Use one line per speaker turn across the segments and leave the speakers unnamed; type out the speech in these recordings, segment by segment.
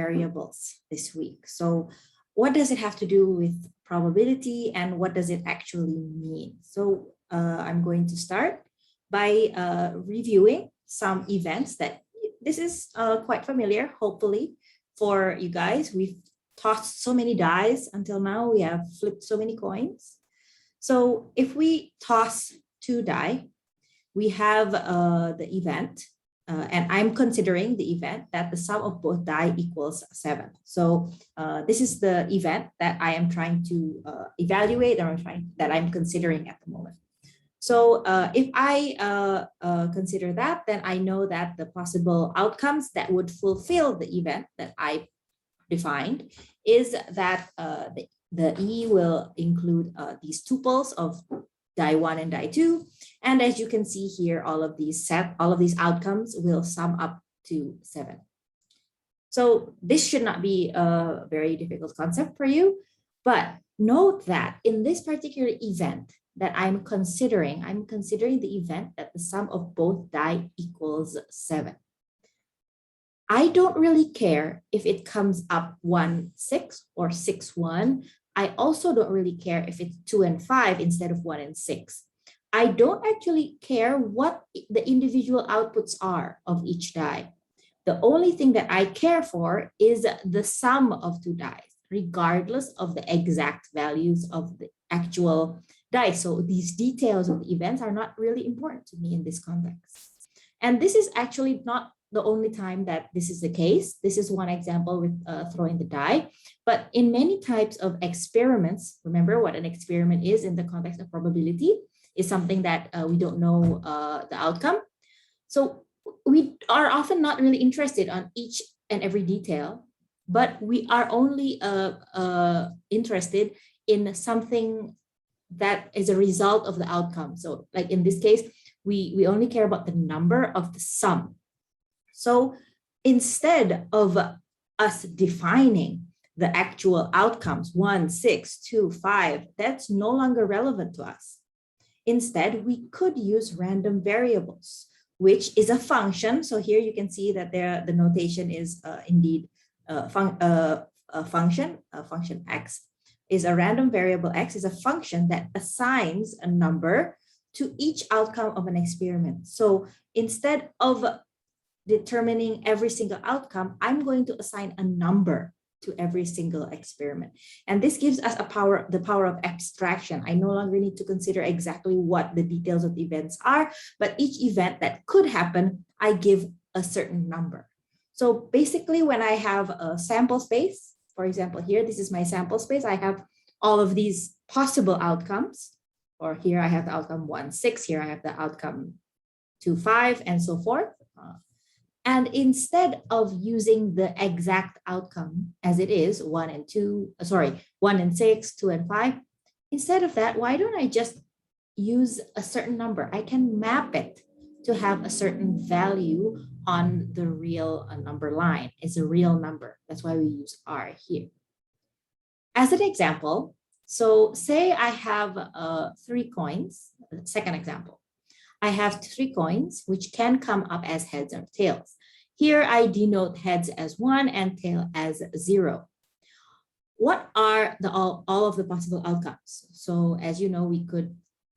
variables this week. So what does it have to do with probability and what does it actually mean? So I'm going to start by reviewing some events that this is quite familiar, hopefully, for you guys. We've tossed so many dice until now. We have flipped so many coins. So if we toss 2 die, we have the event, and I'm considering the event that the sum of both die equals 7. So this is the event that I am trying to evaluate, or that I'm considering at the moment. So if I consider that, then I know that the possible outcomes that would fulfill the event that I defined is that the E will include these tuples of die 1 and die 2. And as you can see here, all of these outcomes will sum up to 7. So this should not be a very difficult concept for you, but note that in this particular event that I'm considering the event that the sum of both die equals 7. I don't really care if it comes up 1, 6 or 6, 1. I also don't really care if it's 2 and 5 instead of 1 and 6. I don't actually care what the individual outputs are of each die. The only thing that I care for is the sum of 2 dies, regardless of the exact values of the actual die. So these details of the events are not really important to me in this context. And this is actually not the only time that this is the case. This is one example with throwing the die. But in many types of experiments, remember what an experiment is in the context of probability is something that we don't know the outcome. So we are often not really interested on each and every detail, but we are only interested in something that is a result of the outcome. So like in this case, we only care about the number of the sum. So instead of us defining the actual outcomes, 1, 6, 2, 5, that's no longer relevant to us. Instead, we could use random variables, which is a function. So here you can see that the notation is indeed a function x is a random variable. X is a function that assigns a number to each outcome of an experiment. So instead of determining every single outcome, I'm going to assign a number to every single experiment. And this gives us the power of abstraction. I no longer need to consider exactly what the details of the events are, but each event that could happen, I give a certain number. So basically when I have a sample space, for example, here, this is my sample space. I have all of these possible outcomes, or here I have the outcome 1, 6, here I have the outcome 2, 5, and so forth. And instead of using the exact outcome as it is 1 and 6, 2 and 5, instead of that, why don't I just use a certain number? I can map it to have a certain value on the real number line. It's a real number. That's why we use R here. As an example, so say I have 3 coins, second example. I have 3 coins, which can come up as heads or tails. Here I denote heads as 1 and tail as 0. What are all of the possible outcomes? So as you know, we could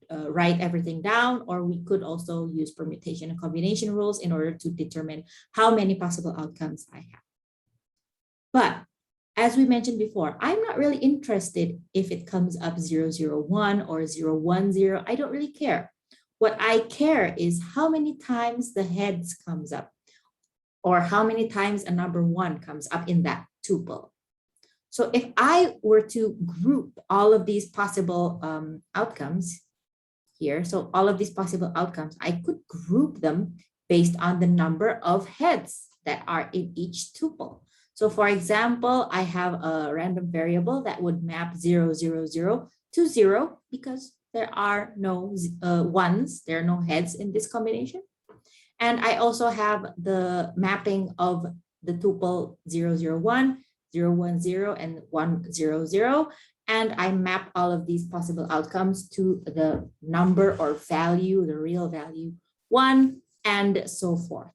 write everything down, or we could also use permutation and combination rules in order to determine how many possible outcomes I have. But as we mentioned before, I'm not really interested if it comes up 001 or 010. I don't really care. What I care is how many times the heads comes up, or how many times a number 1 comes up in that tuple. So if I were to group all of these possible outcomes here, so all of these possible outcomes, I could group them based on the number of heads that are in each tuple. So for example, I have a random variable that would map 0, 0, 0 to 0 because there are no ones, there are no heads in this combination. And I also have the mapping of the tuple 001, 010, and 100. And I map all of these possible outcomes to the number or value, the real value 1, and so forth.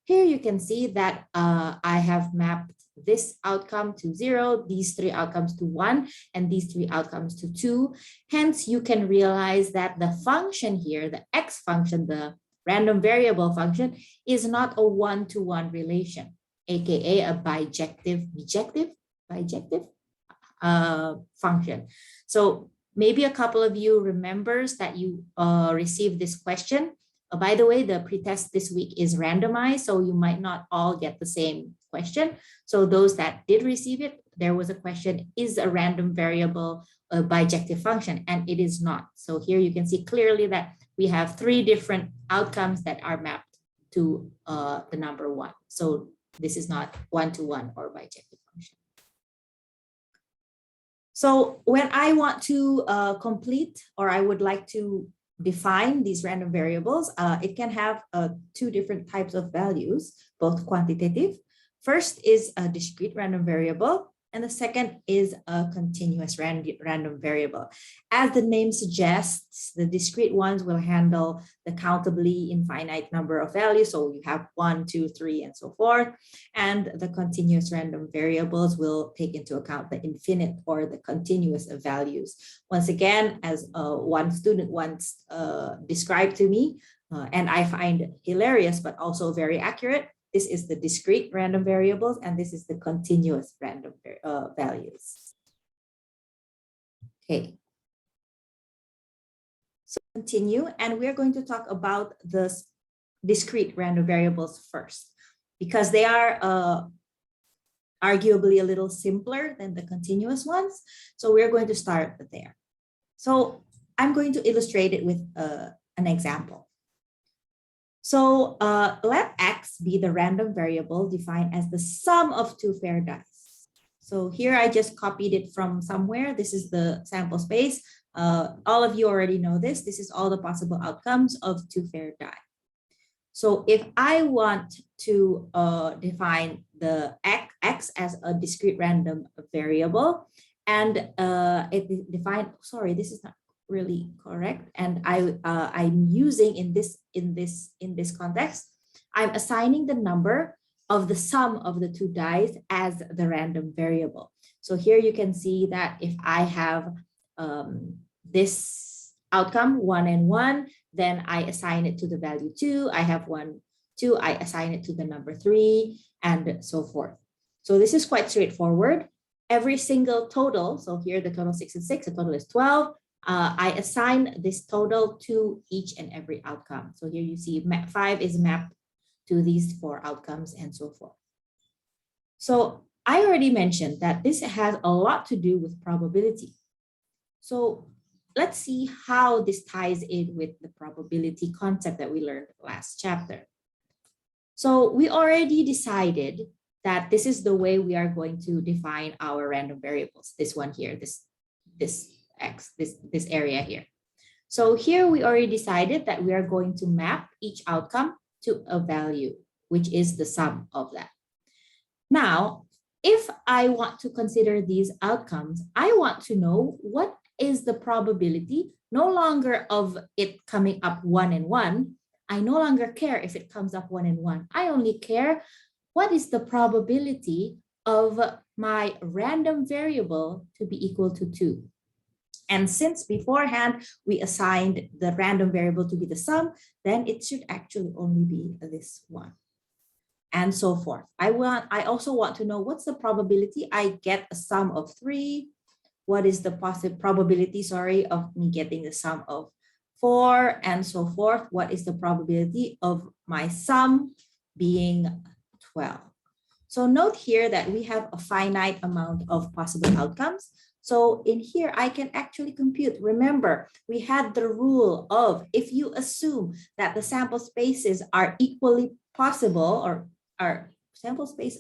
Here you can see that I have mapped this outcome to 0, these 3 outcomes to 1, and these 3 outcomes to 2. Hence, you can realize that the function here, the x function, the random variable function, is not a one-to-one relation, aka a bijective function. So maybe a couple of you remembers that you received this question. By the way, the pretest this week is randomized, so you might not all get the same question. So those that did receive it, there was a question, is a random variable a bijective function? And it is not. So here you can see clearly that we have 3 different outcomes that are mapped to the number 1. So this is not one-to-one or bijective function. So when I want to complete, or I would like to define these random variables, it can have 2 different types of values, both quantitative. First is a discrete random variable, and the second is a continuous random variable. As the name suggests, the discrete ones will handle the countably infinite number of values. So you have 1, 2, 3, and so forth. And the continuous random variables will take into account the infinite or the continuous values. Once again, as one student once described to me, and I find hilarious, but also very accurate, this is the discrete random variables, and this is the continuous random values. Okay. So continue, and we're going to talk about the discrete random variables first, because they are arguably a little simpler than the continuous ones. So we're going to start there. So I'm going to illustrate it with an example. So let X be the random variable defined as the sum of 2 fair dice. So here I just copied it from somewhere. This is the sample space. All of you already know this. This is all the possible outcomes of 2 fair die. So if I want to define the X as a discrete random variable, and it defined, sorry, this is not really correct, and I'm using in this context, I'm assigning the number of the sum of the 2 dice as the random variable. So here you can see that if I have this outcome 1 and 1, then I assign it to the value 2. I have 1, 2, I assign it to the number 3, and so forth. So this is quite straightforward. Every single total, so here the total 6 and 6, the total is 12. I assign this total to each and every outcome. So here you see 5 is mapped to these 4 outcomes and so forth. So I already mentioned that this has a lot to do with probability. So let's see how this ties in with the probability concept that we learned last chapter. So we already decided that this is the way we are going to define our random variables. This one here, this X, this area here. So here we already decided that we are going to map each outcome to a value, which is the sum of that. Now, if I want to consider these outcomes, I want to know what is the probability no longer of it coming up 1 and 1. I no longer care if it comes up 1 and 1. I only care what is the probability of my random variable to be equal to 2. And since beforehand we assigned the random variable to be the sum, then it should actually only be this one, and so forth. I also want to know what's the probability I get a sum of 3. What is the probability, of me getting the sum of 4, and so forth. What is the probability of my sum being 12? So note here that we have a finite amount of possible outcomes. So in here, I can actually compute. Remember, we had the rule of if you assume that the sample spaces are equally possible, or our sample space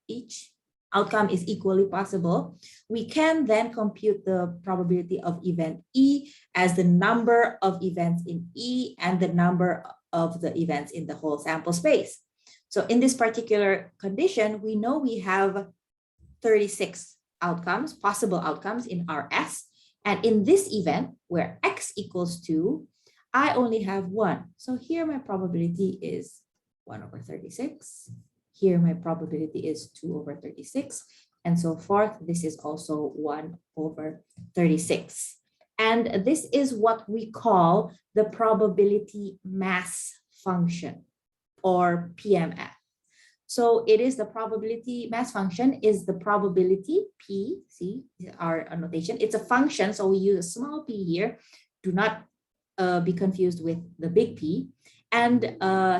each outcome is equally possible, we can then compute the probability of event E as the number of events in E and the number of the events in the whole sample space. So in this particular condition, we know we have 36 outcomes, possible outcomes in our S. And in this event where X equals 2, I only have 1. So here my probability is 1 over 36. Here, my probability is 2 over 36, and so forth. This is also 1 over 36. And this is what we call the probability mass function, or PMF. So it is the probability mass function is the probability P, see our notation. It's a function, so we use a small p here. Do not be confused with the big P. And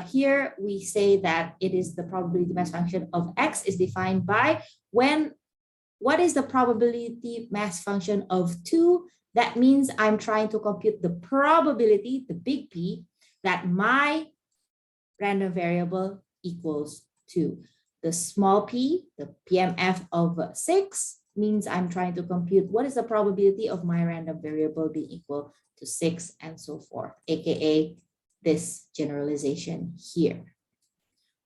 here we say that it is the probability mass function of X is defined by what is the probability mass function of 2? That means I'm trying to compute the probability, the big P, that my random variable equals 2. The small p, the PMF of 6, means I'm trying to compute what is the probability of my random variable being equal to 6 and so forth, aka this generalization here.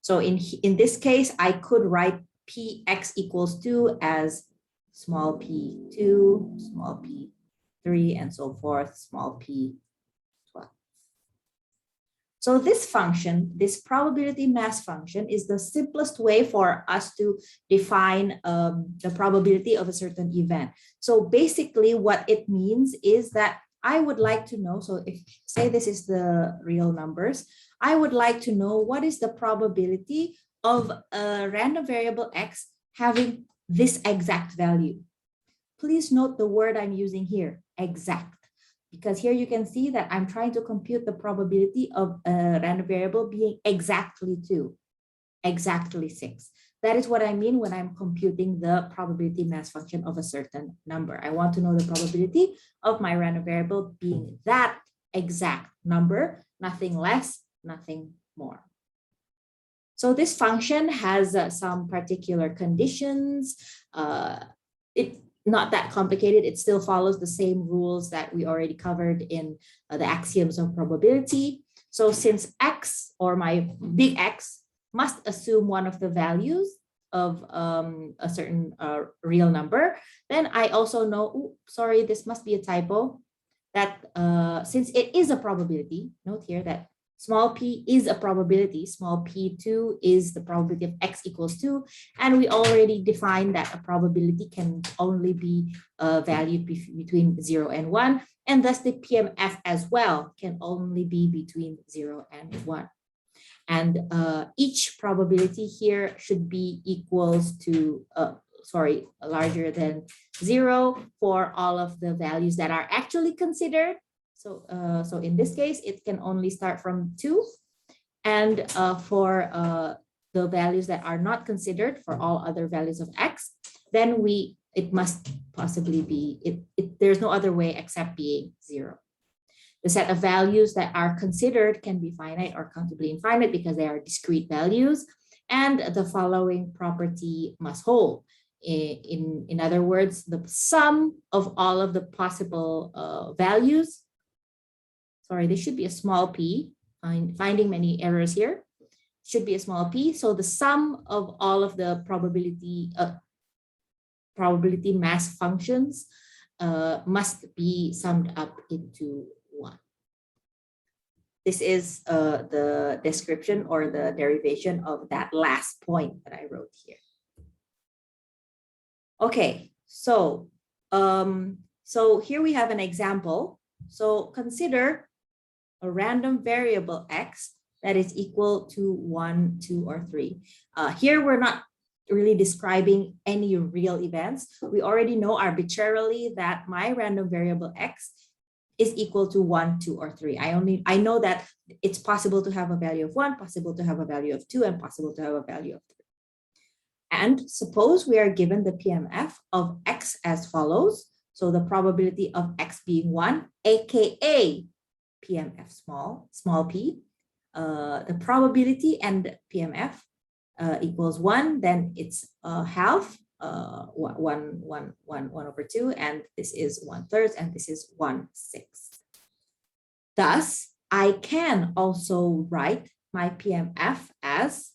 So in this case, I could write px equals 2 as small p2, small p3, and so forth, small p12. So this function, this probability mass function, is the simplest way for us to define the probability of a certain event. So basically what it means is that I would like to know, so if say this is the real numbers, I would like to know what is the probability of a random variable X having this exact value. Please note the word I'm using here, exact. Because here you can see that I'm trying to compute the probability of a random variable being exactly 2, exactly 6. That is what I mean when I'm computing the probability mass function of a certain number. I want to know the probability of my random variable being that exact number, nothing less, nothing more. So this function has some particular conditions. It's not that complicated. It still follows the same rules that we already covered in the axioms of probability. So since X, or my big X, must assume one of the values of a certain real number, then I also know, sorry, this must be a typo, that since it is a probability, note here that small p is a probability, small p2 is the probability of X equals 2, and we already defined that a probability can only be valued between 0 and 1, and thus the PMF as well can only be between 0 and 1. And each probability here should be equals to, larger than 0 for all of the values that are actually considered. So, so in this case, it can only start from 2. And for the values that are not considered, for all other values of X, then it must possibly be, there's no other way except being 0. The set of values that are considered can be finite or countably infinite because they are discrete values, and the following property must hold. In other words, the sum of all of the possible values, sorry, this should be a small p, finding many errors here, should be a small p. So the sum of all of the probability mass functions must be summed up into 1. This is the description or the derivation of that last point that I wrote here. Okay, so here we have an example. So consider a random variable X that is equal to 1, 2, or 3. Here we're not really describing any real events. We already know arbitrarily that my random variable X is equal to 1, 2, or 3. I know that it's possible to have a value of 1, possible to have a value of 2, and possible to have a value of 3. And suppose we are given the PMF of X as follows. So the probability of X being 1, aka PMF small p, the probability and PMF equals 1, then it's half, 1 over 2, and this is 1/3, and this is 1/6. Thus, I can also write my PMF as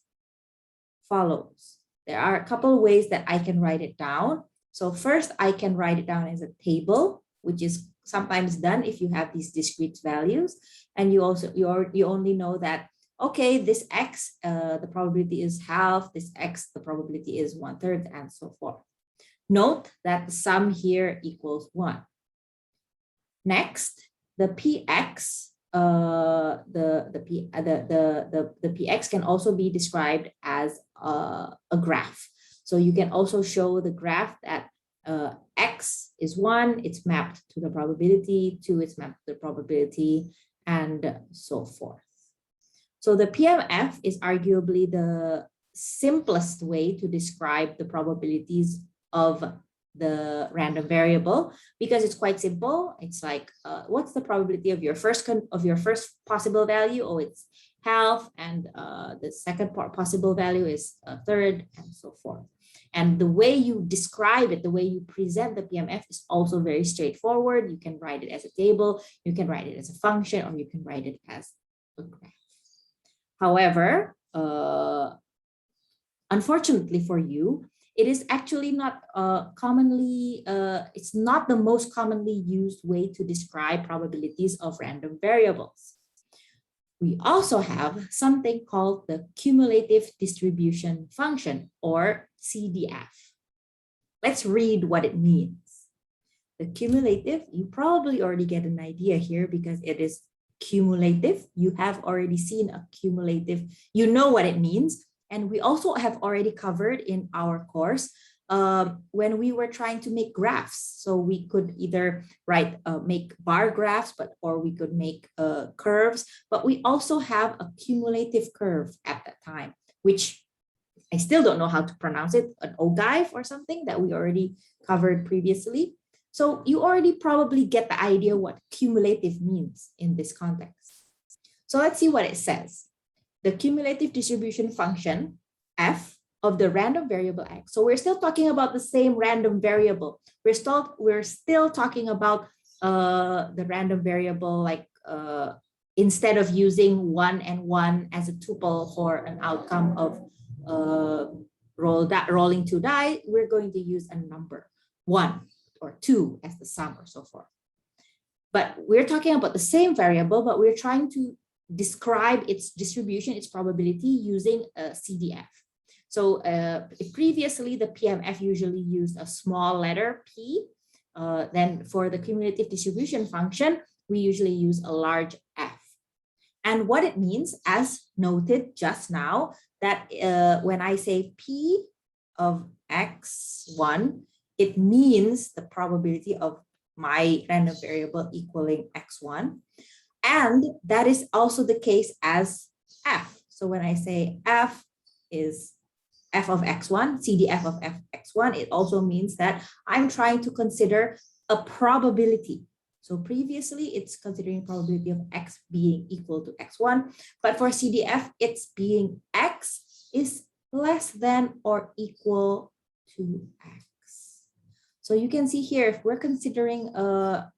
follows. There are a couple of ways that I can write it down. So first, I can write it down as a table, which is sometimes done if you have these discrete values, and you only know that okay, this X, the probability is half, this X, the probability is 1/3, and so forth. Note that the sum here equals 1. Next, the PX, the PX can also be described as a graph. So you can also show the graph that X is 1, it's mapped to the probability, 2, it's mapped to the probability, and so forth. So the PMF is arguably the simplest way to describe the probabilities of the random variable, because it's quite simple. It's like, what's the probability of your first possible value? Oh, it's half, and the second possible value is a third, and so forth. And the way you describe it, the way you present the PMF is also very straightforward. You can write it as a table, you can write it as a function, or you can write it as a graph. However, unfortunately for you, it is actually not it's not the most commonly used way to describe probabilities of random variables. We also have something called the cumulative distribution function, or CDF. Let's read what it means. The cumulative, you probably already get an idea here because it is cumulative. You have already seen a cumulative, you know what it means. And we also have already covered in our course when we were trying to make graphs. So we could either make bar graphs, or we could make curves, but we also have a cumulative curve at that time, which I still don't know how to pronounce it, an ogive or something that we already covered previously. So you already probably get the idea what cumulative means in this context. So let's see what it says. The cumulative distribution function, f, of the random variable x. So we're still talking about the same random variable. We're still talking about the random variable, like instead of using 1 and 1 as a tuple for an outcome of rolling 2 die, we're going to use a number 1 or 2 as the sum, or so forth. But we're talking about the same variable, but we're trying to describe its distribution, its probability, using a CDF. So previously, the PMF usually used a small letter p. Then for the cumulative distribution function, we usually use a large F. And what it means, as noted just now, that when I say P of x1, it means the probability of my random variable equaling x1. And that is also the case as F. So when I say F is f of x1, CDF of x1, it also means that I'm trying to consider a probability. So previously, it's considering probability of x being equal to x1, but for CDF, it's being x is less than or equal to x. So you can see here, if we're considering a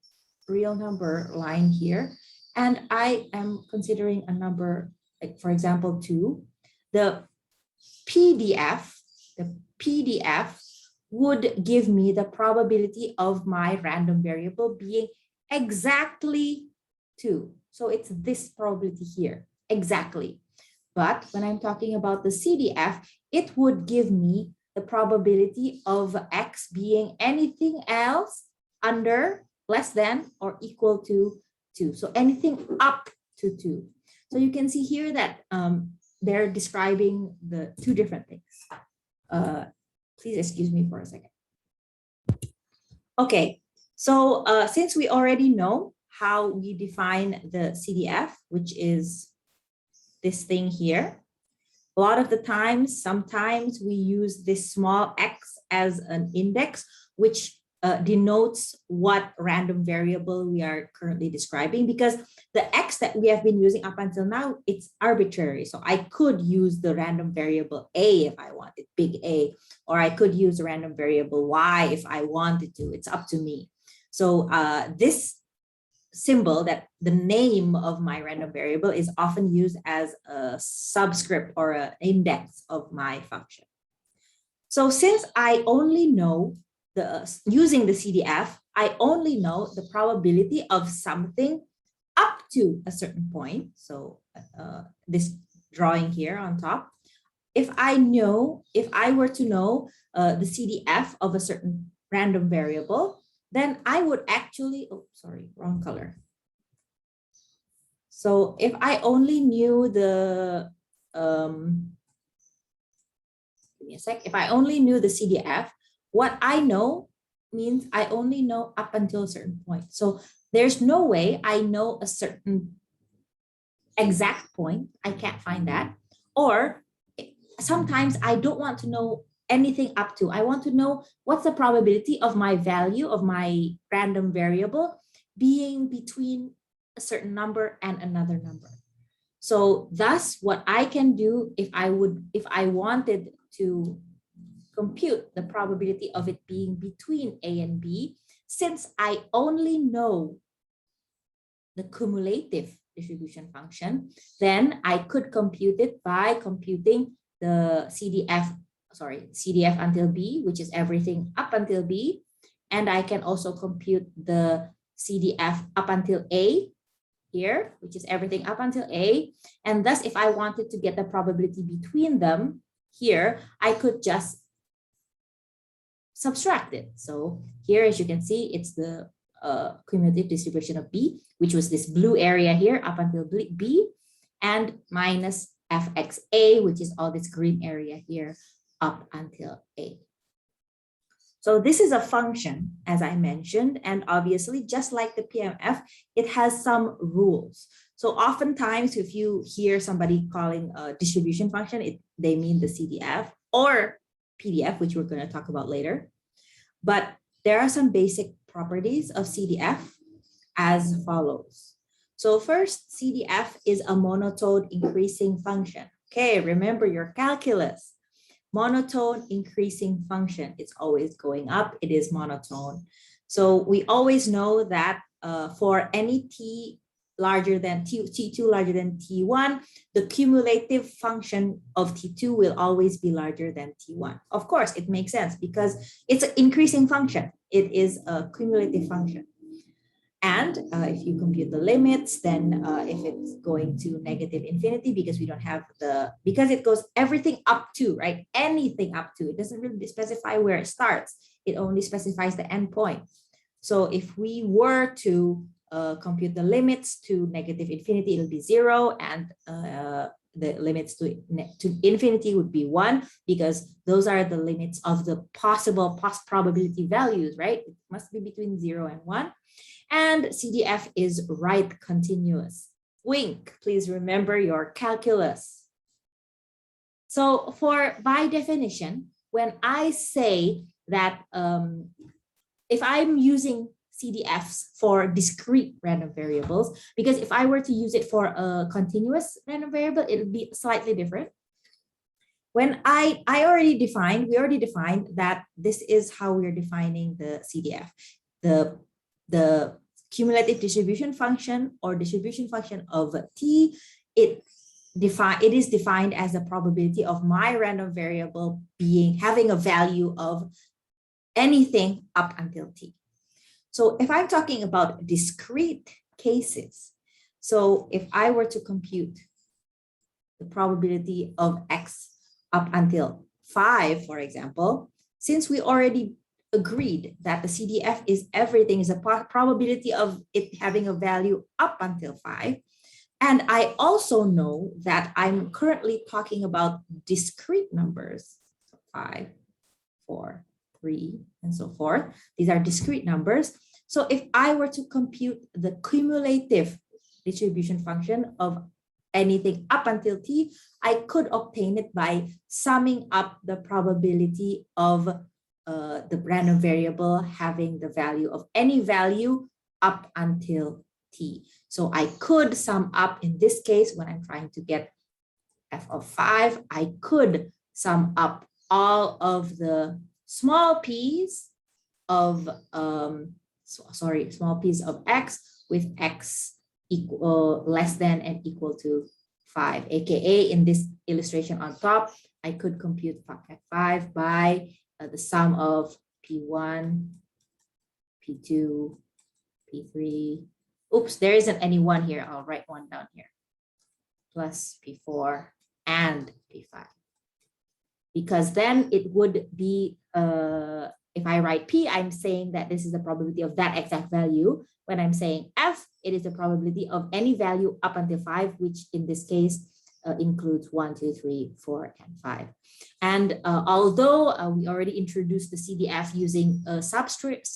real number line here, and I am considering a number, like for example, 2, the PDF would give me the probability of my random variable being exactly 2. So it's this probability here, exactly. But when I'm talking about the CDF, it would give me the probability of x being anything else under, less than, or equal to 2. So anything up to 2. So you can see here that they're describing the two different things. Please excuse me for a second. Okay, so since we already know how we define the CDF, which is this thing here, a lot of the times, sometimes we use this small x as an index, which denotes what random variable we are currently describing, because the x that we have been using up until now, it's arbitrary. So I could use the random variable a if I wanted, big A, or I could use the random variable y if I wanted to. It's up to me. So this symbol, that the name of my random variable, is often used as a subscript or an index of my function. So since I only know using the CDF, I only know the probability of something up to a certain point. So this drawing here on top, if I were to know the CDF of a certain random variable, then I would actually, oh, sorry, wrong color. So if I only knew the, give me a sec, if I only knew the CDF, what I know means I only know up until a certain point. So there's no way I know a certain exact point. I can't find that. Or sometimes I don't want to know anything up to. I want to know what's the probability of my value of my random variable being between a certain number and another number. So thus what I can do if I wanted to compute the probability of it being between A and B, since I only know the cumulative distribution function, then I could compute it by computing the CDF until B, which is everything up until B. And I can also compute the CDF up until A here, which is everything up until A. And thus, if I wanted to get the probability between them here, I could just subtract it. So here, as you can see, it's the cumulative distribution of B, which was this blue area here up until B, and minus fxa, which is all this green area here up until A. So this is a function, as I mentioned, and obviously, just like the PMF, it has some rules. So oftentimes, if you hear somebody calling a distribution function, they mean the CDF or PDF, which we're going to talk about later. But there are some basic properties of CDF as follows. So first, CDF is a monotone increasing function. Okay, remember your calculus. Monotone increasing function. It's always going up. It is monotone. So we always know that for any t larger than t2 larger than t1, the cumulative function of t2 will always be larger than t1. Of course, it makes sense because it's an increasing function. It is a cumulative function. And if you compute the limits, then if it's going to negative infinity, because we don't have because it goes everything up to, right? Anything up to, it doesn't really specify where it starts. It only specifies the endpoint. So if we were to compute the limits to negative infinity, it'll be 0, and the limits to infinity would be 1, because those are the limits of the possible probability values, right? It must be between 0 and 1. And CDF is right continuous. Wink, please remember your calculus. So by definition, when I say that if I'm using CDFs for discrete random variables, because if I were to use it for a continuous random variable, it would be slightly different. When we already defined that this is how we're defining the CDF. The cumulative distribution function or distribution function of t, it is defined as the probability of my random variable having a value of anything up until t. So if I'm talking about discrete cases, so if I were to compute the probability of x up until 5, for example, since we already agreed that the CDF is everything, is a probability of it having a value up until 5. And I also know that I'm currently talking about discrete numbers, 5, 4, 3, and so forth. These are discrete numbers. So if I were to compute the cumulative distribution function of anything up until t, I could obtain it by summing up the probability of the random variable having the value of any value up until t. So I could sum up, in this case, when I'm trying to get f of 5, I could sum up all of the small p's of small p's of x with x less than and equal to 5, aka in this illustration on top, I could compute 5 by the sum of P1, P2, P3. Oops, there isn't any 1 here. I'll write 1 down here. Plus P4 and P5. Because then it would be, if I write P, I'm saying that this is the probability of that exact value. When I'm saying F, it is the probability of any value up until 5, which in this case includes 1, 2, 3, 4, and 5. And although we already introduced the CDF using a subscript,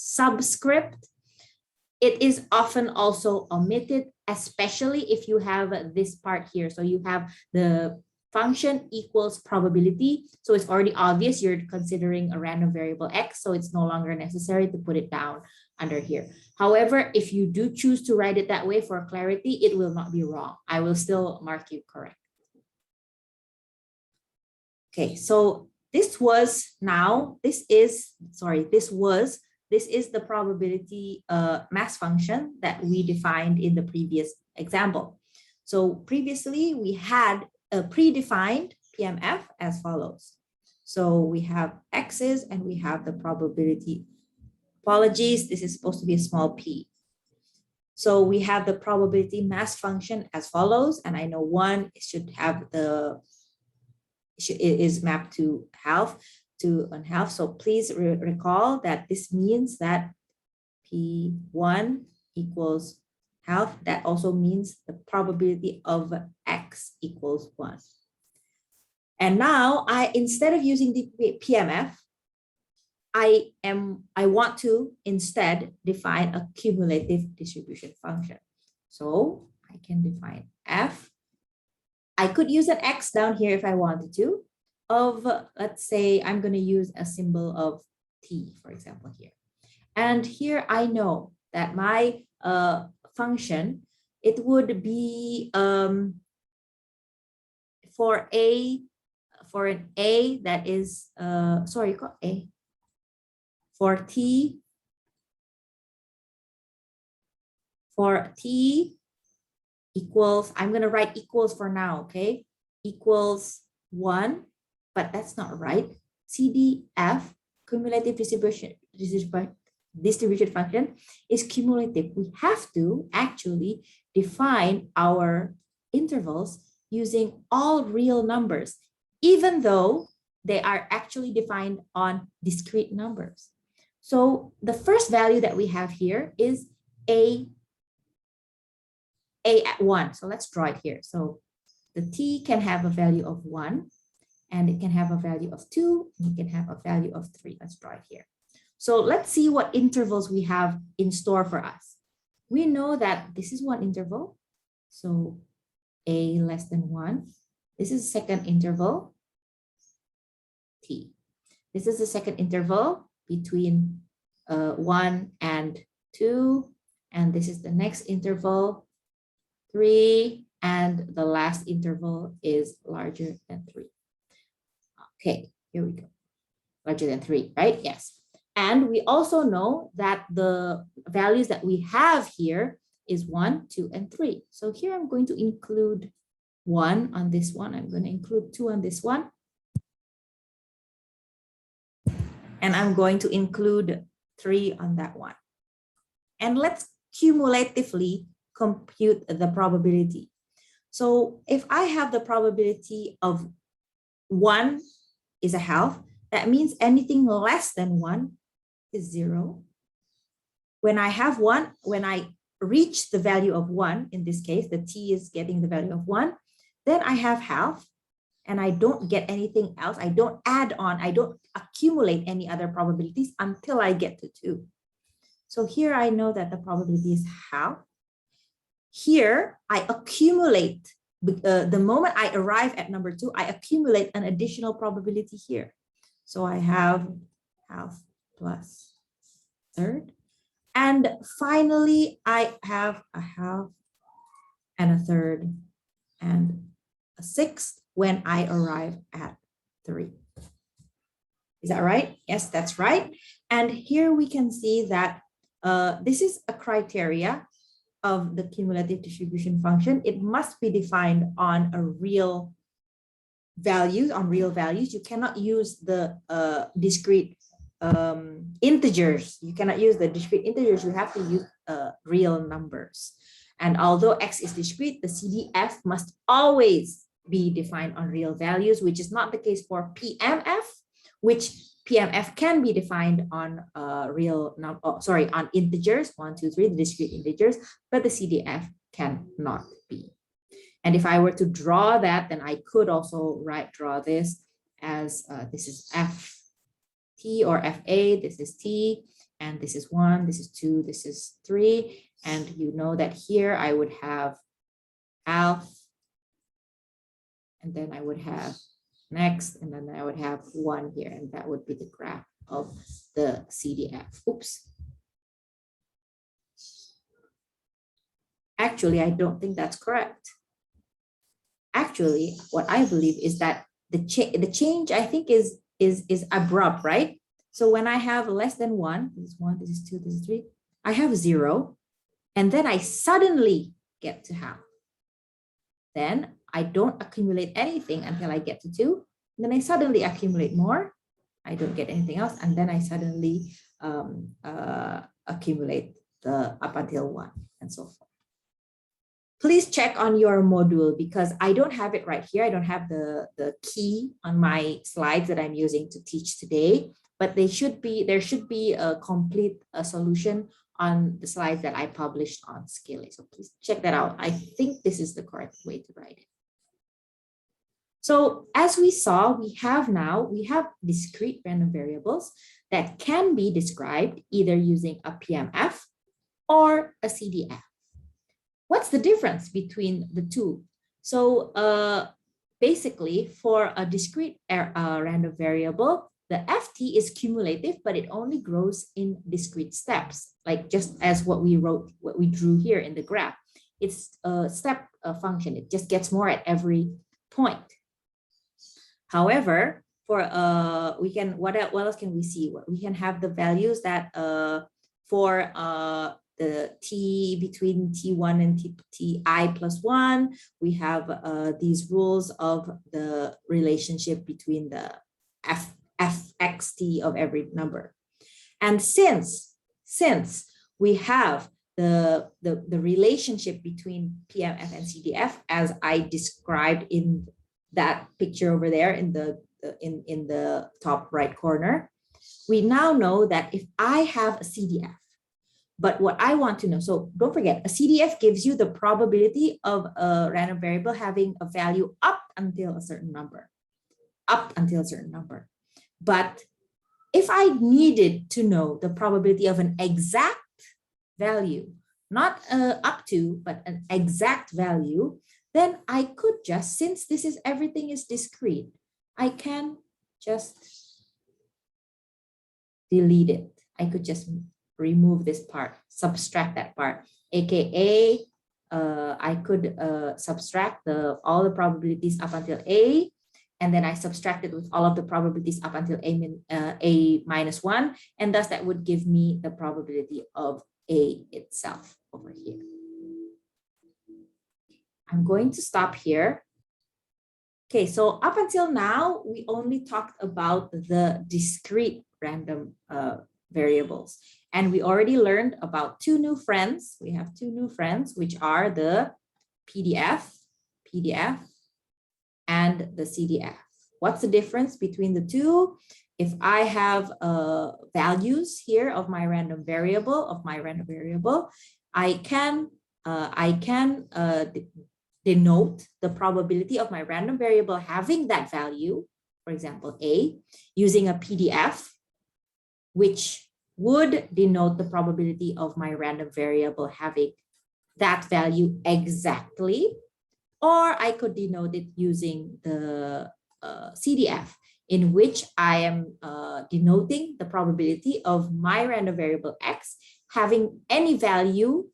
it is often also omitted, especially if you have this part here. So you have the function equals probability. So it's already obvious you're considering a random variable X, so it's no longer necessary to put it down under here. However, if you do choose to write it that way for clarity, it will not be wrong. I will still mark you correct. Okay, so this is the probability mass function that we defined in the previous example. So previously we had a predefined PMF as follows. So we have X's and we have the probability. Apologies, this is supposed to be a small p. So we have the probability mass function as follows, and I know one should have it is mapped to half, to half. So please recall that this means that P1 equals half. That also means the probability of X equals 1. And now instead of using the PMF, I want to instead define a cumulative distribution function. So I can define F. I could use an X down here if I wanted to, of, let's say I'm going to use a symbol of T, for example, here. And here I know that my function, it would be for an A that is, for T equals, I'm going to write equals for now, okay? Equals 1, but that's not right. CDF, cumulative distribution function, is cumulative. We have to actually define our intervals using all real numbers, even though they are actually defined on discrete numbers. So the first value that we have here is A at 1. So let's draw it here. So the T can have a value of 1, and it can have a value of 2, and it can have a value of 3. Let's draw it here. So let's see what intervals we have in store for us. We know that this is one interval. So A less than 1. This is the second interval, T. This is the second interval between 1 and 2. And this is the next interval, 3, and the last interval is larger than 3. Okay, here we go. Larger than 3, right? Yes. And we also know that the values that we have here is 1, 2, and 3. So here I'm going to include 1 on this one. I'm going to include 2 on this one. And I'm going to include 3 on that one. And let's cumulatively compute the probability. So if I have the probability of 1 is a half, that means anything less than 1 is 0. When I have 1, when I reach the value of 1, in this case, the T is getting the value of 1, then I have half, and I don't get anything else. I don't add on, I don't accumulate any other probabilities until I get to 2. So here I know that the probability is half. Here I accumulate, the moment I arrive at number 2, I accumulate an additional probability here. So I have half plus third. And finally, I have a half and a third and a sixth when I arrive at 3. Is that right? Yes, that's right. And here we can see that this is a criteria of the cumulative distribution function. It must be defined on a real values, on real values. You cannot use the discrete integers. You cannot use the discrete integers. You have to use real numbers. And although X is discrete, the CDF must always be defined on real values, which is not the case for PMF, which PMF can be defined on on integers, 1, 2, 3, the discrete integers, but the CDF cannot be. And if I were to draw that, then I could also draw this as this is FT or FA, this is T, and this is 1, this is 2, this is 3. And you know that here I would have half, and then I would have next, and then I would have 1 here, and that would be the graph of the CDF. Oops. Actually, I don't think that's correct. Actually, what I believe is that the change, I think, is abrupt, right? So when I have less than 1, this is 1, this is 2, this is 3, I have 0, and then I suddenly get to half. Then I don't accumulate anything until I get to 2. Then I suddenly accumulate more. I don't get anything else, and then I suddenly accumulate the up until 1, and so forth. Please check on your module, because I don't have it right here. I don't have the key on my slides that I'm using to teach today, but there should be a complete solution on the slides that I published on Scale. So please check that out. I think this is the correct way to write it. So as we saw, we have discrete random variables that can be described either using a PMF or a CDF. What's the difference between the two? So basically, for a discrete random variable, the FT is cumulative, but it only grows in discrete steps, like just as what we drew here in the graph. It's a step function. It just gets more at every point. However, for what else can we see? We can have the values that for the T between T1 and Ti plus 1, we have these rules of the relationship between the fxt of every number. And since we have the relationship between PMF and CDF, as I described in that picture over there in the top right corner, we now know that if I have a CDF, but what I want to know, so don't forget, a CDF gives you the probability of a random variable having a value up until a certain number. But if I needed to know the probability of an exact value, not up to, but an exact value, then I could just, since everything is discrete, I can just delete it. I could just remove this part, subtract that part, aka I could subtract all the probabilities up until A, and then I subtract it with all of the probabilities up until A minus 1, and thus that would give me the probability of A itself over here. I'm going to stop here. Okay, so up until now, we only talked about the discrete random variables. And we already learned about 2 new friends. We have 2 new friends, which are the PDF, and the CDF. What's the difference between the two? If I have values here of my random variable, I can denote the probability of my random variable having that value, for example, A, using a PDF, which would denote the probability of my random variable having that value exactly, or I could denote it using the CDF, in which I am denoting the probability of my random variable X having any value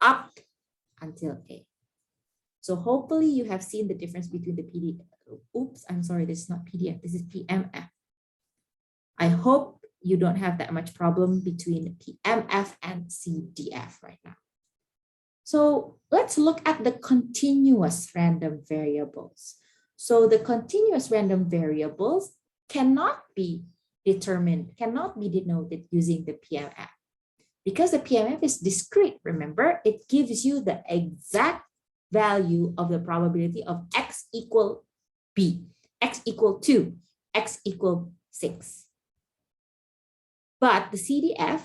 up until A. So hopefully you have seen the difference between the PDF. Oops, I'm sorry, this is not PDF, this is PMF. I hope you don't have that much problem between PMF and CDF right now. So let's look at the continuous random variables. So the continuous random variables cannot be determined, cannot be denoted using the PMF. Because the PMF is discrete, remember, it gives you the exact value of the probability of X equal B, X equal 2, X equal 6. But the CDF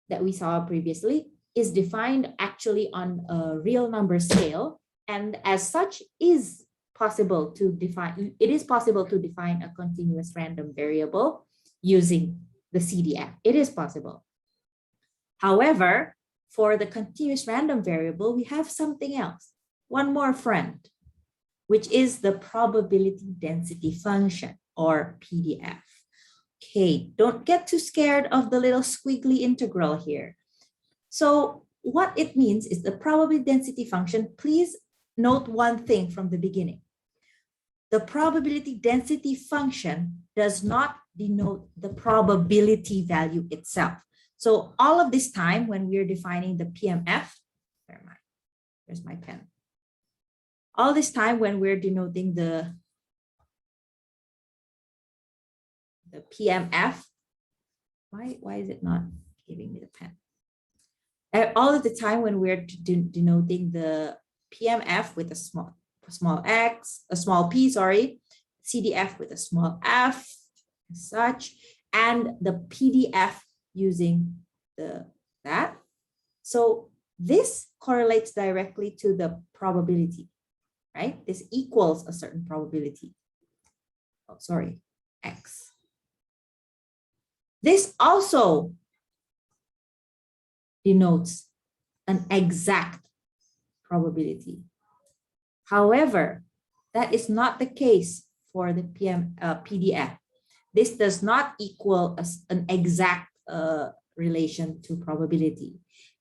that we saw previously is defined actually on a real number scale, and as such is possible to define, it is possible to define a continuous random variable using the CDF. It is possible. However, for the continuous random variable, we have something else, one more friend, which is the probability density function, or PDF. Okay, don't get too scared of the little squiggly integral here. So what it means is the probability density function. Please note one thing from the beginning. The probability density function does not denote the probability value itself. So all of this time when we're defining the PMF, where am I? There's my pen. All this time when we're denoting the PMF, why is it not giving me the pen? All of the time when we're denoting the PMF with a small x, a small p, sorry, CDF with a small f, as such, and the PDF using that. So this correlates directly to the probability, right? This equals a certain probability. Oh, sorry, x. This also denotes an exact probability. However, that is not the case for the PDF. This does not equal an exact relation to probability.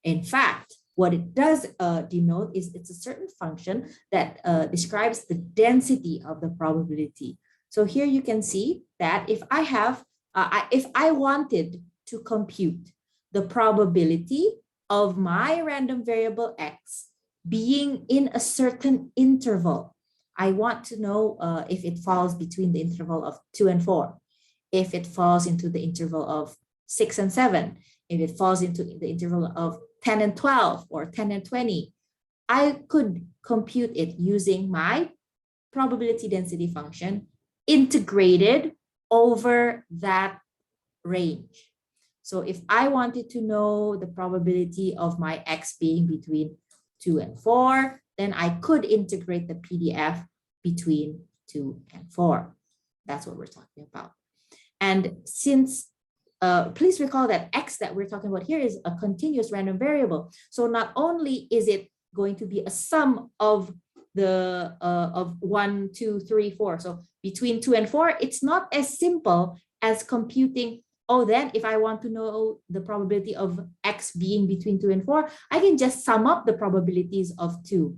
In fact, what it does denote is it's a certain function that describes the density of the probability. So here you can see that if I have, if I wanted to compute the probability of my random variable X being in a certain interval, I want to know if it falls between the interval of 2 and 4, if it falls into the interval of 6 and 7, if it falls into the interval of 10 and 12 or 10 and 20, I could compute it using my probability density function integrated over that range. So if I wanted to know the probability of my X being between 2 and 4, then I could integrate the PDF between 2 and 4. That's what we're talking about. And since, please recall that X that we're talking about here is a continuous random variable. So not only is it going to be a sum of the of 1, 2, 3, 4. So between 2 and 4, it's not as simple as computing, oh, then if I want to know the probability of X being between 2 and 4, I can just sum up the probabilities of 2,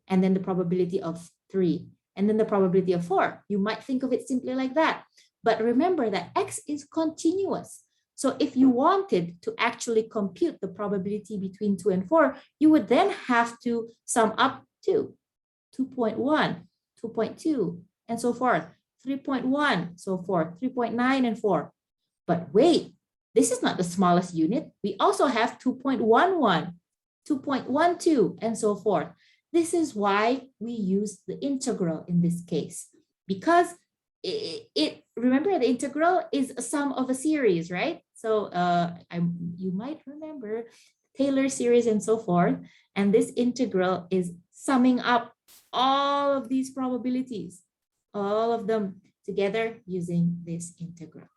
and then the probability of 3, and then the probability of 4. You might think of it simply like that. But remember that X is continuous. So if you wanted to actually compute the probability between 2 and 4, you would then have to sum up 2, 2.1, 2.2, and so forth, 3.1, so forth, 3.9 and 4. But wait, this is not the smallest unit. We also have 2.11, 2.12, and so forth. This is why we use the integral in this case, because remember the integral is a sum of a series, right? So you might remember Taylor series and so forth. And this integral is summing up all of these probabilities, all of them together using this integral.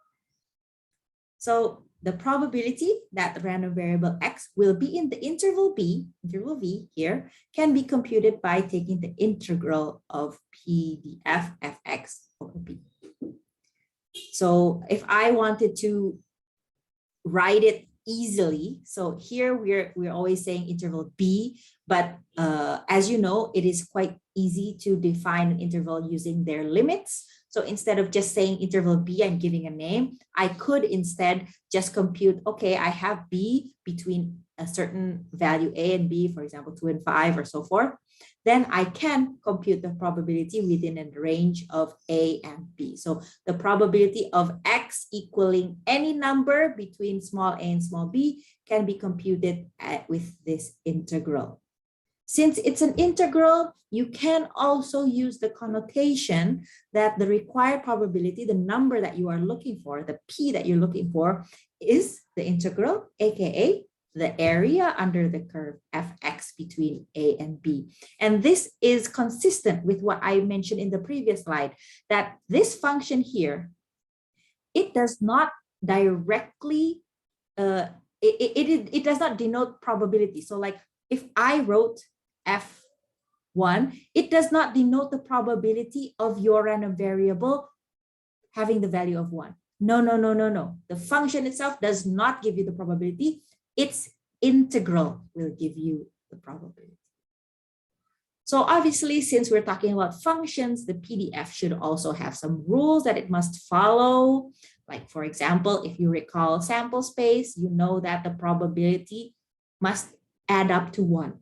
So the probability that the random variable X will be in the interval B, interval V here, can be computed by taking the integral of PDF fx over B. So if I wanted to write it easily, so here we're always saying interval B, but as you know, it is quite easy to define an interval using their limits. So instead of just saying interval B, I'm giving a name, I could instead just compute, okay, I have B between a certain value A and B, for example, 2 and 5 or so forth. Then I can compute the probability within a range of A and B. So the probability of X equaling any number between small a and small b can be computed with this integral. Since it's an integral, you can also use the connotation that the required probability, the number that you are looking for, the P that you're looking for, is the integral, aka the area under the curve fx between A and B. And this is consistent with what I mentioned in the previous slide, that this function here, it does not directly, it does not denote probability. So like if I wrote F1, it does not denote the probability of your random variable having the value of 1. No. The function itself does not give you the probability. Its integral will give you the probability. So obviously, since we're talking about functions, the PDF should also have some rules that it must follow. Like, for example, if you recall sample space, you know that the probability must add up to 1.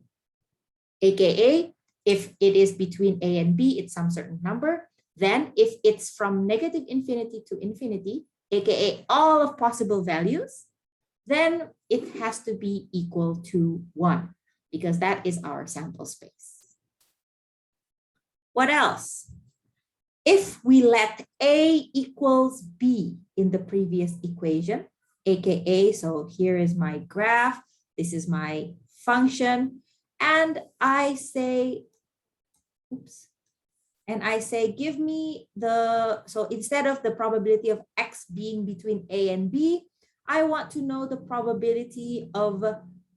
AKA, if it is between A and B, it's some certain number. Then if it's from negative infinity to infinity, AKA all of possible values, then it has to be equal to 1 because that is our sample space. What else? If we let A equals B in the previous equation, AKA, so here is my graph, this is my function, and I say, give me so instead of the probability of X being between A and B, I want to know the probability of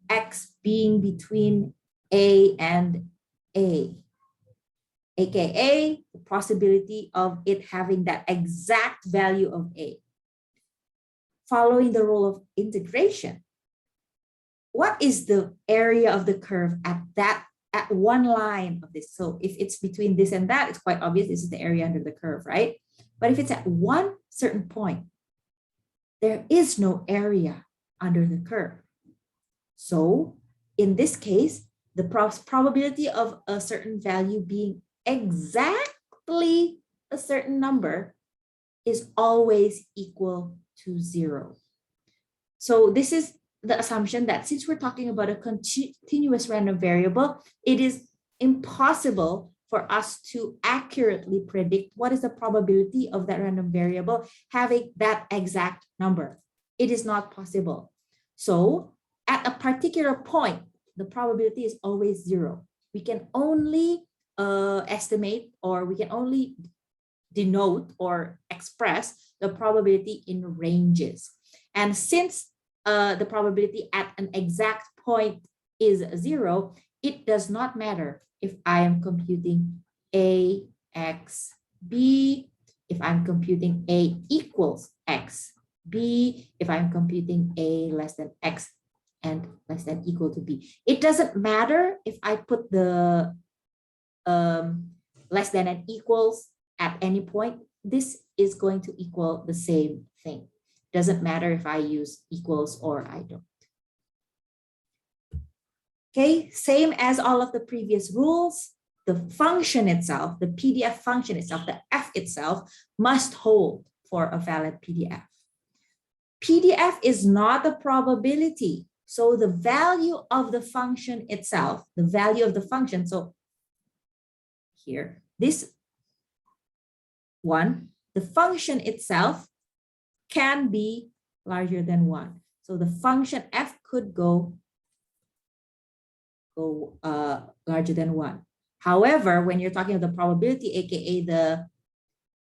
X being between A and A, aka the possibility of it having that exact value of A. Following the rule of integration, what is the area of the curve at one line of this? So if it's between this and that, it's quite obvious this is the area under the curve, right? But if it's at one certain point, there is no area under the curve. So in this case, the probability of a certain value being exactly a certain number is always equal to 0. So this is the assumption that since we're talking about a continuous random variable, it is impossible for us to accurately predict what is the probability of that random variable having that exact number. It is not possible. So at a particular point, the probability is always 0. We can only estimate, or we can only denote or express the probability in ranges. And since the probability at an exact point is 0, it does not matter if I am computing A, X, B, if I'm computing A equals X, B, if I'm computing A less than X and less than equal to B. It doesn't matter if I put the less than and equals at any point. This is going to equal the same thing. Doesn't matter if I use equals or I don't. Okay, same as all of the previous rules, the function itself, the PDF function itself, the F itself must hold for a valid PDF. PDF is not a probability. So the value of the function itself, the value of the function, so here, this one, the function itself can be larger than 1. So the function F could go larger than 1. However, when you're talking about the probability, aka the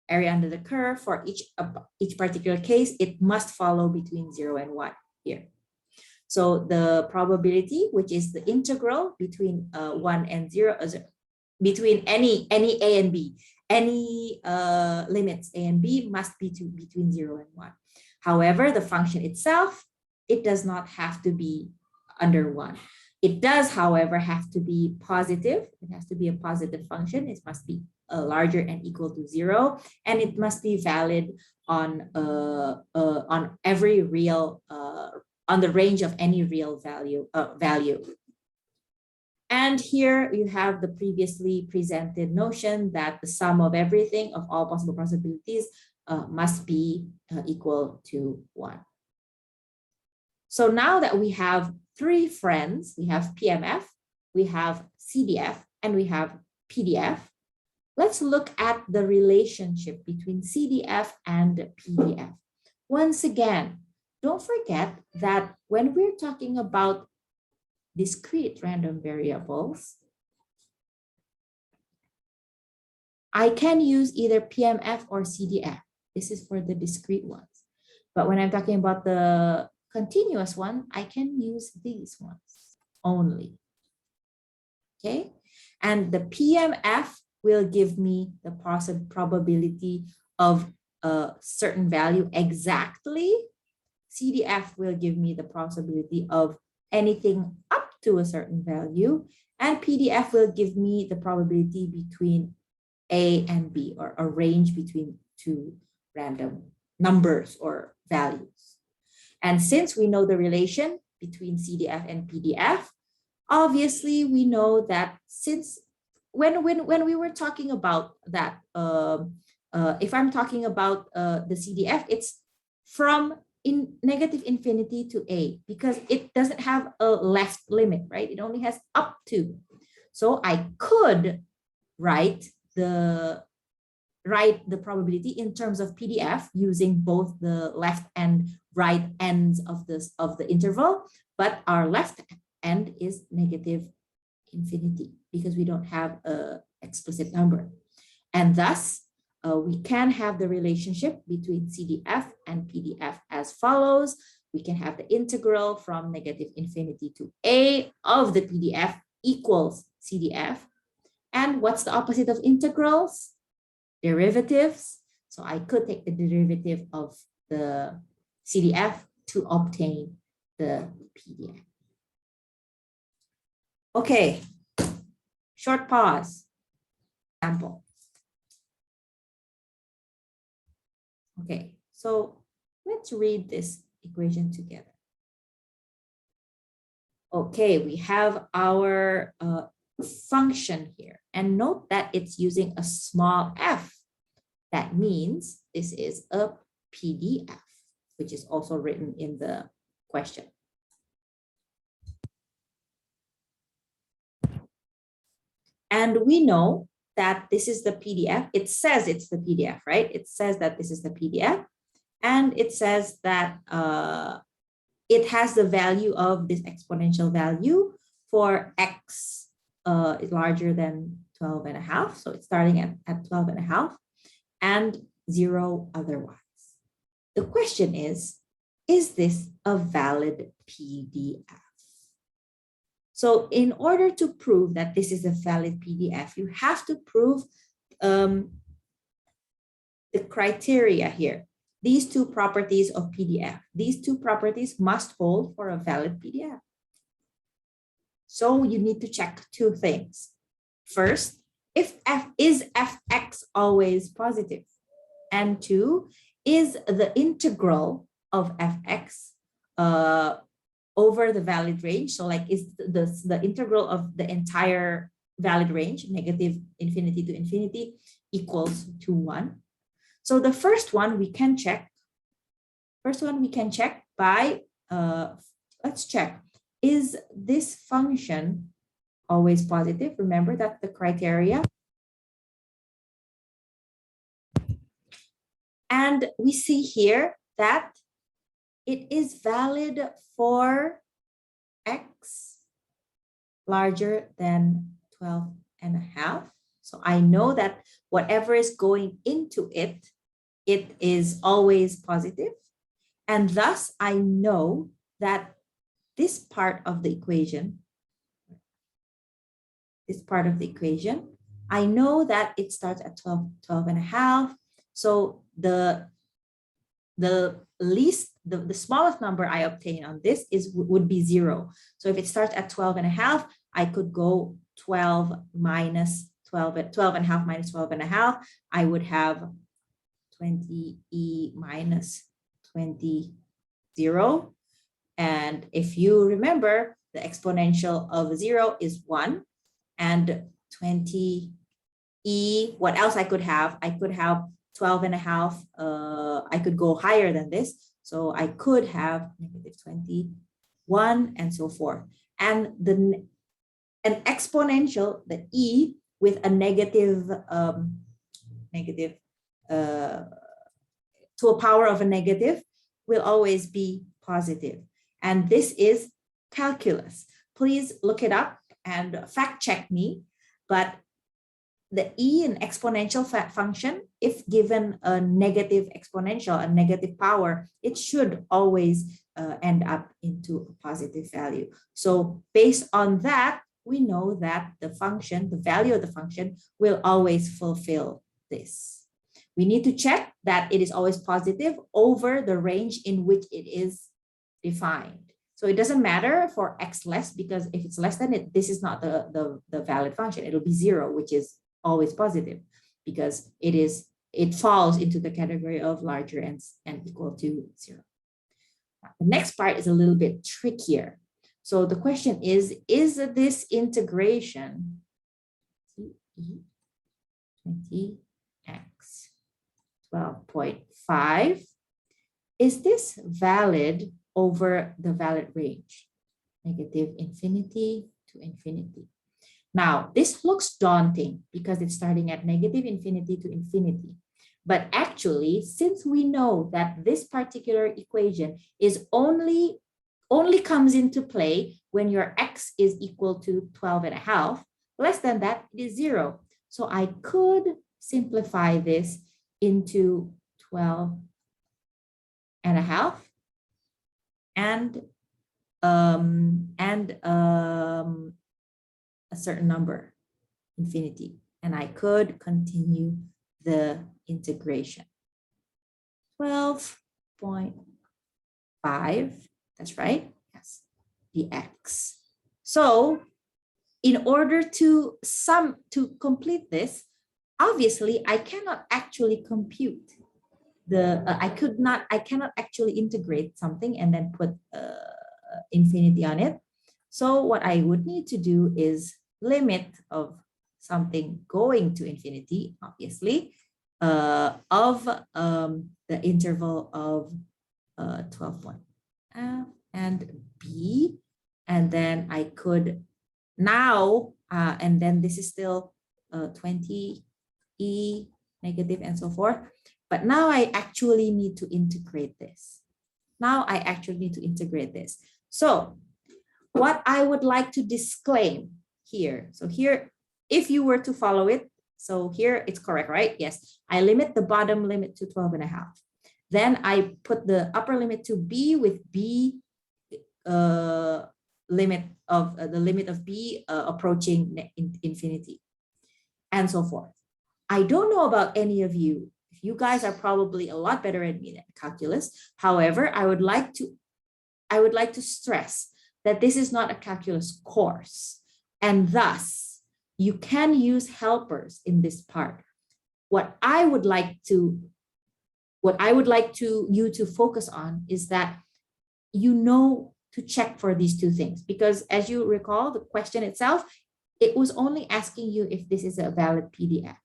area under the curve, for each particular case, it must follow between 0 and 1 here. So the probability, which is the integral between 1 and 0, between any A and B, any limits A and B must be between 0 and 1. However, the function itself, it does not have to be under 1. It does, however, have to be positive. It has to be a positive function. It must be larger and equal to 0, and it must be valid on every real on the range of any real value. And here you have the previously presented notion that the sum of everything, of all possible possibilities, must be equal to 1. So now that we have 3 friends, we have PMF, we have CDF, and we have PDF. Let's look at the relationship between CDF and PDF. Once again, don't forget that when we're talking about discrete random variables, I can use either PMF or CDF. This is for the discrete ones. But when I'm talking about the continuous one, I can use these ones only. Okay, and the PMF will give me the probability of a certain value exactly. CDF will give me the possibility of anything up to a certain value, and PDF will give me the probability between A and B, or a range between two random numbers or values. And since we know the relation between CDF and PDF, obviously we know that since when we were talking about that, if I'm talking about the CDF, it's from negative infinity to A, because it doesn't have a left limit, right? It only has up to. So I could write the probability in terms of PDF using both the left and right ends of the interval, but our left end is negative infinity because we don't have an explicit number. And thus, we can have the relationship between CDF and PDF as follows. We can have the integral from negative infinity to A of the PDF equals CDF. And what's the opposite of integrals? Derivatives. So I could take the derivative of the CDF to obtain the PDF. Okay, short pause. Example. Okay, so let's read this equation together. Okay, we have our function here, and note that it's using a small f. That means this is a PDF, which is also written in the question. And we know that this is the PDF. It says it's the PDF, right? It says that this is the PDF. And it says that it has the value of this exponential value for x larger than 12.5. So it's starting at 12.5 and 0 otherwise. The question is this a valid PDF? So in order to prove that this is a valid PDF, you have to prove the criteria here. These two properties of PDF. These two properties must hold for a valid PDF. So you need to check two things. First, is fx always positive? And two, is the integral of fx over the valid range? So like, is the integral of the entire valid range, negative infinity to infinity, equals to 1? So the first one we can check. By, let's check. Is this function always positive? Remember that the criteria. And we see here that it is valid for x larger than 12.5. So I know that whatever is going into it, it is always positive. And thus I know that this part of the equation, I know that it starts at 12.5. So the smallest number I obtain on this would be 0. So if it starts at 12.5, I could go 12 minus 12.5 minus 12.5. I would have 20e minus 20, 0. And if you remember, the exponential of 0 is 1, and 20e, what else I could have? I could have 12.5. I could go higher than this. So I could have negative 21 and so forth. And the an exponential, the e, with a negative, to a power of a negative will always be positive. And this is calculus. Please look it up and fact check me. But the e in exponential function, if given a negative exponential, a negative power, it should always end up into a positive value. So based on that, we know that the function, the value of the function, will always fulfill this. We need to check that it is always positive over the range in which it is defined. So it doesn't matter for x less, because if it's less than it, this is not the valid function. It'll be 0, which is always positive, because it falls into the category of larger and equal to 0. The next part is a little bit trickier. So the question is this integration 20x 12.5, is this valid over the valid range, negative infinity to infinity? Now, this looks daunting because it's starting at negative infinity to infinity. But actually, since we know that this particular equation is only comes into play when your x is equal to 12.5, less than that, it is 0. So I could simplify this into 12.5 and a certain number, infinity, and I could continue the integration. 12.5, that's right, yes, dx. So in order to complete this, obviously I cannot actually compute I cannot actually integrate something and then put infinity on it. So what I would need to do is limit of something going to infinity, obviously, of the interval of 12.5 and b, and then I could now, and then this is still 20 e negative and so forth. But now I actually need to integrate this. So what I would like to disclaim here. So here, if you were to follow it, so here it's correct, right? Yes, I limit the bottom limit to 12.5. Then I put the upper limit to b with b limit of b approaching infinity, and so forth. I don't know about any of you. You guys are probably a lot better at me at calculus. However, I would like to stress that this is not a calculus course, and thus you can use helpers in this part. What I would like you to focus on is that you know to check for these two things, because as you recall, the question itself, it was only asking you if this is a valid PDF.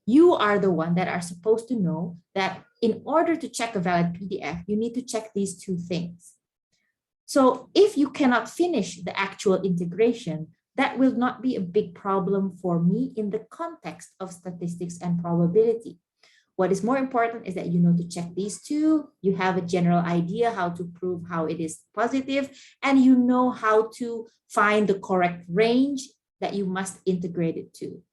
You are the one that are supposed to know that in order to check a valid PDF, you need to check these two things. So if you cannot finish the actual integration, that will not be a big problem for me in the context of statistics and probability. What is more important is that you know to check these two, you have a general idea how to prove how it is positive, and you know how to find the correct range that you must integrate it to.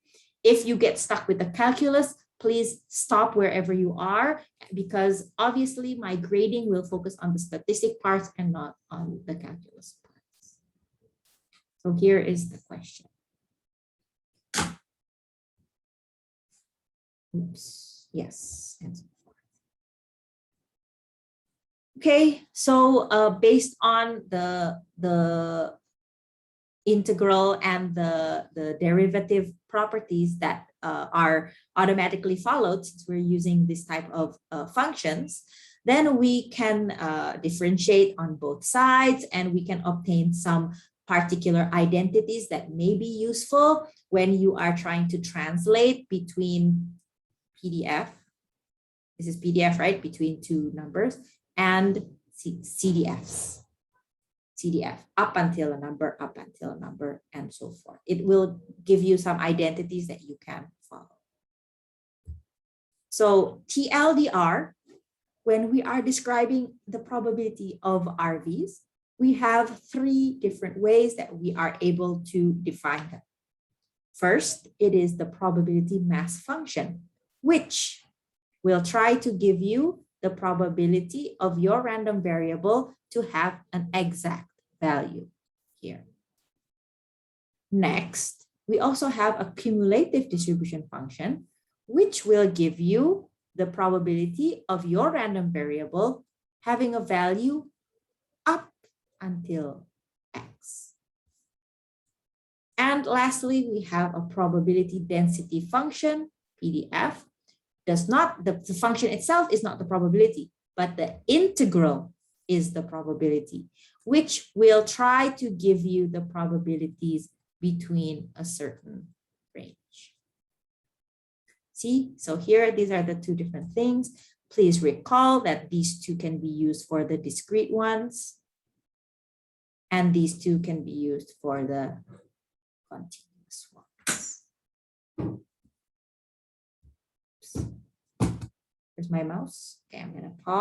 If you get stuck with the calculus, please stop wherever you are, because obviously my grading will focus on the statistic parts and not on the calculus parts. So here is the question. Oops, yes, and so forth. Okay, so based on the integral and the derivative properties that are automatically followed, since we're using this type of functions, then we can differentiate on both sides, and we can obtain some particular identities that may be useful when you are trying to translate between PDF, this is PDF, right, between two numbers, and CDFs. CDF, up until a number, and so forth. It will give you some identities that you can follow. So TLDR, when we are describing the probability of RVs, we have three different ways that we are able to define them. First, it is the probability mass function, which will try to give you the probability of your random variable to have an exact value here. Next, we also have a cumulative distribution function, which will give you the probability of your random variable having a value up until x. And lastly, we have a probability density function, PDF. The function itself is not the probability, but the integral is the probability, which will try to give you the probabilities between a certain range. See, so here, these are the two different things. Please recall that these two can be used for the discrete ones, and these two can be used for the continuous ones. Oops. Where's my mouse? Okay, I'm gonna pause.